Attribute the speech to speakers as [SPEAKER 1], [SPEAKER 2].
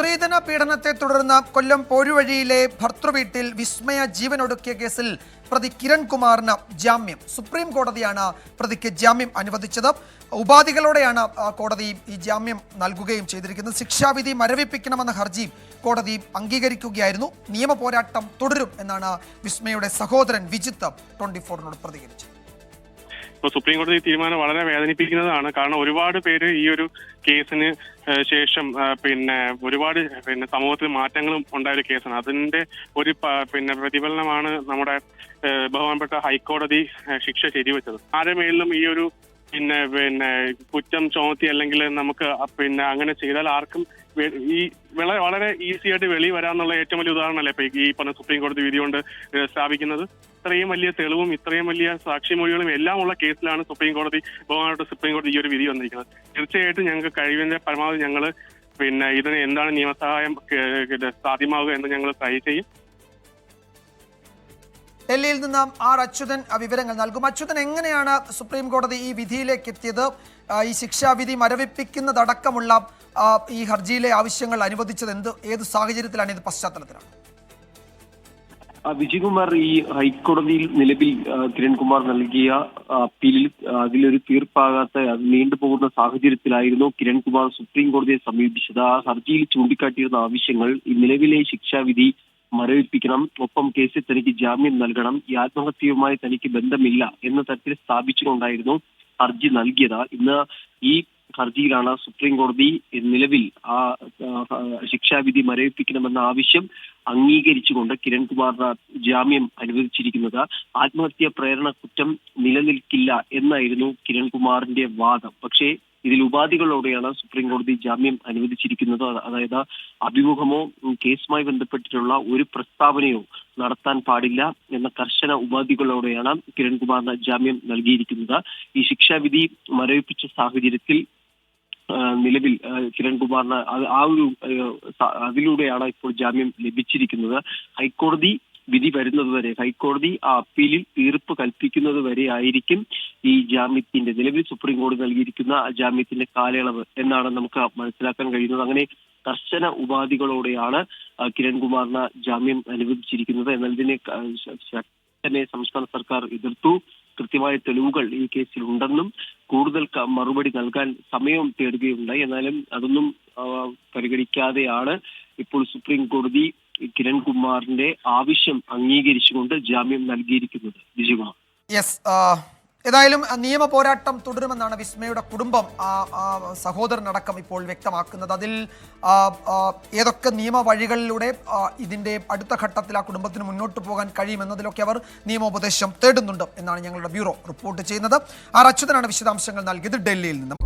[SPEAKER 1] സ്ത്രീധന പീഡനത്തെ തുടർന്ന് കൊല്ലം പോരുവഴിയിലെ ഭർതൃവീട്ടിൽ വിസ്മയ ജീവനൊടുക്കിയ കേസിൽ പ്രതി കിരൺകുമാറിന് ജാമ്യം. സുപ്രീം കോടതിയാണ് പ്രതിക്ക് ജാമ്യം അനുവദിച്ചത്. ഉപാധികളോടെയാണ് കോടതി ഈ ജാമ്യം നൽകുകയും ചെയ്തിരിക്കുന്നത്. ശിക്ഷാവിധി മരവിപ്പിക്കണമെന്ന ഹർജി കോടതി അംഗീകരിക്കുകയായിരുന്നു. നിയമ പോരാട്ടം തുടരും എന്നാണ് വിസ്മയുടെ സഹോദരൻ വിജിത്ത് 24നോട് പ്രതികരിച്ചത്.
[SPEAKER 2] ഇപ്പോൾ സുപ്രീം കോടതി തീരുമാനം വളരെ വേദനിപ്പിക്കുന്നതാണ്. കാരണം ഒരുപാട് പേര് ഈ ഒരു കേസിന് ശേഷം ഒരുപാട് സമൂഹത്തിൽ മാറ്റങ്ങളും ഉണ്ടായ ഒരു കേസാണ്. അതിന്റെ ഒരു പ്രതിഫലനമാണ് നമ്മുടെ ബഹുമാനപ്പെട്ട ഹൈക്കോടതി ശിക്ഷ ശരിവെച്ചത്. ആരുടെ മേലിലും ഈ ഒരു കുറ്റം ചുമത്തി അല്ലെങ്കിൽ നമുക്ക് അങ്ങനെ ചെയ്താൽ ആർക്കും ഈ വളരെ ഈസി ആയിട്ട് വെളി വരാന്നുള്ള ഏറ്റവും വലിയ ഉദാഹരണമല്ലേ ഇപ്പൊ ഈ പറഞ്ഞ സുപ്രീം കോടതി വിധി കൊണ്ട് സ്ഥാപിക്കുന്നത്. ഇത്രയും വലിയ തെളിവും ഇത്രയും വലിയ സാക്ഷിമൊഴികളും എല്ലാം ഉള്ള കേസിലാണ് ബഹുമാനപ്പെട്ട സുപ്രീം കോടതി ഈ ഒരു വിധി വന്നിരിക്കുന്നത്. തീർച്ചയായിട്ടും ഞങ്ങൾക്ക് കഴിവിന്റെ പരമാവധി ഞങ്ങൾ ഇതിന് എന്താണ് നിയമസഹായം സാധ്യമാവുക എന്ന് ഞങ്ങൾ ട്രൈ ചെയ്യും.
[SPEAKER 1] ഡൽഹിയിൽ നിന്ന് ആർ അച്യുതൻ വിവരങ്ങൾ നൽകും. അച്യുതൻ, എങ്ങനെയാണ് സുപ്രീം കോടതി ഈ വിധിയിലേക്ക് എത്തിയത്? ഈ ശിക്ഷാവിധി മരവിപ്പിക്കുന്നതടക്കമുള്ള ഈ ഹർജിയിലെ ആവശ്യങ്ങൾ അനുവദിച്ചത് ഏത് സാഹചര്യത്തിലാണ്, ഇത് പശ്ചാത്തലത്തിലാണ്?
[SPEAKER 3] വിജയകുമാർ, ഈ ഹൈക്കോടതിയിൽ നിലവിൽ കിരൺകുമാർ നൽകിയ അപ്പീലിൽ അതിലൊരു തീർപ്പാകാത്ത അത് നീണ്ടുപോകുന്ന സാഹചര്യത്തിലായിരുന്നു കിരൺകുമാർ സുപ്രീം കോടതിയെ സമീപിച്ചത്. ആ ഹർജിയിൽ ചൂണ്ടിക്കാട്ടിയിരുന്ന ആവശ്യങ്ങൾ ഈ നിലവിലെ ശിക്ഷാവിധി മരവിപ്പിക്കണം, ഒപ്പം കേസിൽ തനിക്ക് ജാമ്യം നൽകണം, ഈ ആത്മഹത്യയുമായി തനിക്ക് ബന്ധമില്ല എന്ന തരത്തിൽ സ്ഥാപിച്ചുകൊണ്ടായിരുന്നു ഹർജി നൽകിയത്. ഇന്ന് ഈ ഹർജിയിലാണ് സുപ്രീം കോടതി നിലവിൽ ആ ശിക്ഷാവിധി മരവിപ്പിക്കണമെന്ന ആവശ്യം അംഗീകരിച്ചുകൊണ്ട് കിരൺകുമാറിന് ജാമ്യം അനുവദിച്ചിരിക്കുന്നത്. ആത്മഹത്യാ പ്രേരണ കുറ്റം നിലനിൽക്കില്ല എന്നായിരുന്നു കിരൺകുമാറിന്റെ വാദം. പക്ഷേ ഇതിൽ ഉപാധികളോടെയാണ് സുപ്രീം കോടതി ജാമ്യം അനുവദിച്ചിരിക്കുന്നത്. അതായത് അഭിമുഖമോ കേസുമായി ബന്ധപ്പെട്ടിട്ടുള്ള ഒരു പ്രസ്താവനയോ നടത്താൻ പാടില്ല എന്ന കർശന ഉപാധികളോടെയാണ് കിരൺകുമാറിന് ജാമ്യം നൽകിയിരിക്കുന്നത്. ഈ ശിക്ഷാവിധി മരവിപ്പിച്ച സാഹചര്യത്തിൽ നിലവിൽ കിരൺകുമാറിന് അതിലൂടെയാണ് ഇപ്പോൾ ജാമ്യം ലഭിച്ചിരിക്കുന്നത്. ഹൈക്കോടതി വിധി വരുന്നതുവരെ, ഹൈക്കോടതി ആ അപ്പീലിൽ തീർപ്പ് കൽപ്പിക്കുന്നത് വരെ ആയിരിക്കും ഈ ജാമ്യത്തിന്റെ നിലവിൽ സുപ്രീം കോടതി നൽകിയിരിക്കുന്ന ജാമ്യത്തിന്റെ കാലയളവ് എന്നാണ് നമുക്ക് മനസ്സിലാക്കാൻ കഴിയുന്നത്. അങ്ങനെ കർശന ഉപാധികളോടെയാണ് കിരൺകുമാറിന് ജാമ്യം അനുവദിച്ചിരിക്കുന്നത്. എന്നാൽ ഇതിനെ തന്നെ സംസ്ഥാന സർക്കാർ എതിർത്തു. കൃത്യമായ തെളിവുകൾ ഈ കേസിൽ ഉണ്ടെന്നും കൂടുതൽ മറുപടി നൽകാൻ സമയം തേടുകയുണ്ടായി. എന്നാലും അതൊന്നും പരിഗണിക്കാതെയാണ് ഇപ്പോൾ സുപ്രീം കോടതി കിരൺകുമാറിന്റെ ആവശ്യം അംഗീകരിച്ചുകൊണ്ട് ജാമ്യം നൽകിയിരിക്കുന്നത്. വിജയകുമാർ,
[SPEAKER 1] യെസ്, ഏതായാലും നിയമ പോരാട്ടം തുടരുമെന്നാണ് വിസ്മയുടെ കുടുംബം, സഹോദരനടക്കം ഇപ്പോൾ വ്യക്തമാക്കുന്നത്. അതിൽ ഏതൊക്കെ നിയമ വഴികളിലൂടെ ഇതിൻ്റെ അടുത്ത ഘട്ടത്തിൽ ആ കുടുംബത്തിന് മുന്നോട്ട് പോകാൻ കഴിയുമെന്നതിലൊക്കെ അവർ നിയമോപദേശം തേടുന്നുണ്ട് എന്നാണ് ഞങ്ങളുടെ ബ്യൂറോ റിപ്പോർട്ട് ചെയ്യുന്നത്. ആർ അച്യുതനാണ് വിശദാംശങ്ങൾ നൽകിയത് ഡൽഹിയിൽ നിന്നും.